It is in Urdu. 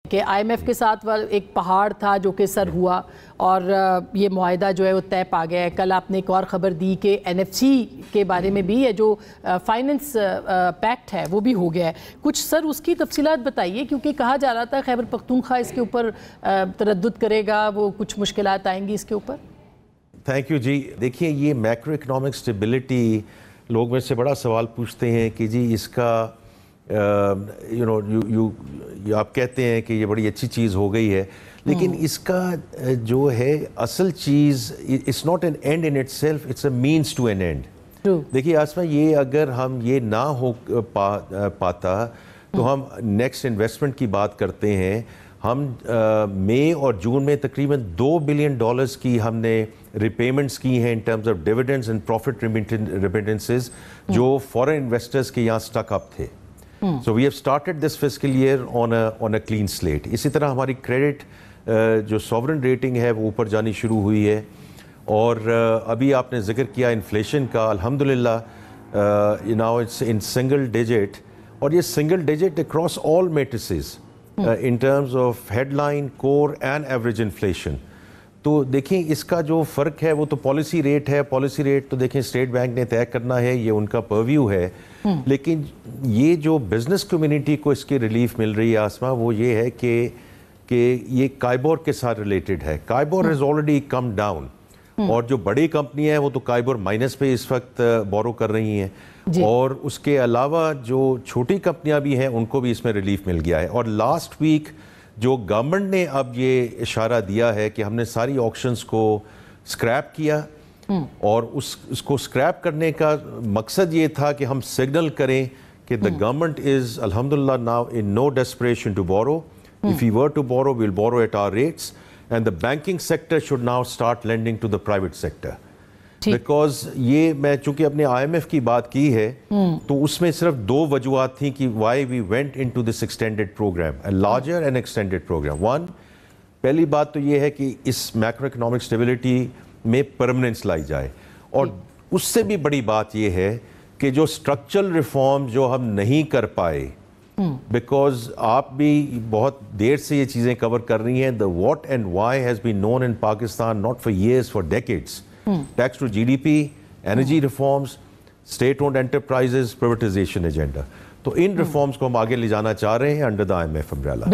کہ آئی ایم ایف کے ساتھ ایک پہاڑ تھا جو کہ سر ہوا اور یہ معاہدہ جو ہے وہ طے پا گیا ہے. کل آپ نے ایک اور خبر دی کہ این ایف سی کے بارے میں بھی ہے جو فائننس پیکٹ ہے وہ بھی ہو گیا ہے. کچھ سر اس کی تفصیلات بتائیے, کیونکہ کہا جا رہا تھا خیبر پختونخوا اس کے اوپر تردد کرے گا, وہ کچھ مشکلات آئیں گی اس کے اوپر. تھینک یو جی. دیکھیے یہ میکرو اکنامک سٹیبلٹی لوگ میں سے بڑا سوال پوچھتے ہیں کہ جی اس کا آپ کہتے ہیں کہ یہ بڑی اچھی چیز ہو گئی ہے, لیکن اس کا جو ہے اصل چیز it's not an end in itself, it's a means to an end. دیکھیے آسما, یہ اگر ہم یہ نہ ہو پاتا تو ہم نیکسٹ انویسٹمنٹ کی بات کرتے ہیں. ہم مئی اور جون میں تقریباً $2 بلین کی ہم نے ریپیمنٹس کی ہیں in terms of dividends and profit remittances جو فورن انویسٹرز کے یہاں سٹک اپ تھے. So we have started this fiscal year on a clean slate. اسی طرح ہماری کریڈٹ جو سوورن ریٹنگ ہے وہ اوپر جانی شروع ہوئی ہے, اور ابھی آپ نے ذکر کیا انفلیشن کا, الحمدللہ now it's in single digit, اور یہ single digit across all matrices in terms of headline, core and average inflation. تو دیکھیں اس کا جو فرق ہے وہ تو پالیسی ریٹ ہے. پالیسی ریٹ تو دیکھیں اسٹیٹ بینک نے طے کرنا ہے, یہ ان کا پرویو ہے, لیکن یہ جو بزنس کمیونٹی کو اس کی ریلیف مل رہی ہے آسما, وہ یہ ہے کہ یہ کائبور کے ساتھ ریلیٹڈ ہے. کائبور ہیز آلریڈی کم ڈاؤن, اور جو بڑی کمپنیاں ہیں وہ تو کائبور مائنس پہ اس وقت بورو کر رہی ہیں, اور اس کے علاوہ جو چھوٹی کمپنیاں بھی ہیں ان کو بھی اس میں ریلیف مل گیا ہے. اور لاسٹ ویک جو گورنمنٹ نے اب یہ اشارہ دیا ہے کہ ہم نے ساری آکشنز کو سکریپ کیا, اور اس کو سکریپ کرنے کا مقصد یہ تھا کہ ہم سگنل کریں کہ the government is alhamdulillah now in no desperation to borrow. If we were to borrow, we'll borrow at our rates, and the banking sector should now start lending to the private sector. Because یہ میں چونکہ اپنے آئی ایم ایف کی بات کی ہے تو اس میں صرف 2 وجوہات تھیں کہ why we went into this extended programme, a larger and extended programme. پہلی بات تو یہ ہے کہ اس میکرو اکنامک اسٹیبلٹی میں پرماننس لائی جائے, اور اس سے بھی بڑی بات یہ ہے کہ جو اسٹرکچرل ریفارم جو ہم نہیں کر پائے, بیکاز آپ بھی بہت دیر سے یہ چیزیں کور کر رہی ہیں, the what and why has been known in Pakistan not for years, for decades. Tax to GDP, energy reforms, state-owned enterprises, privatization agenda. تو ان ریفارمز کو ہم آگے لے جانا چاہ رہے ہیں under the IMF umbrella.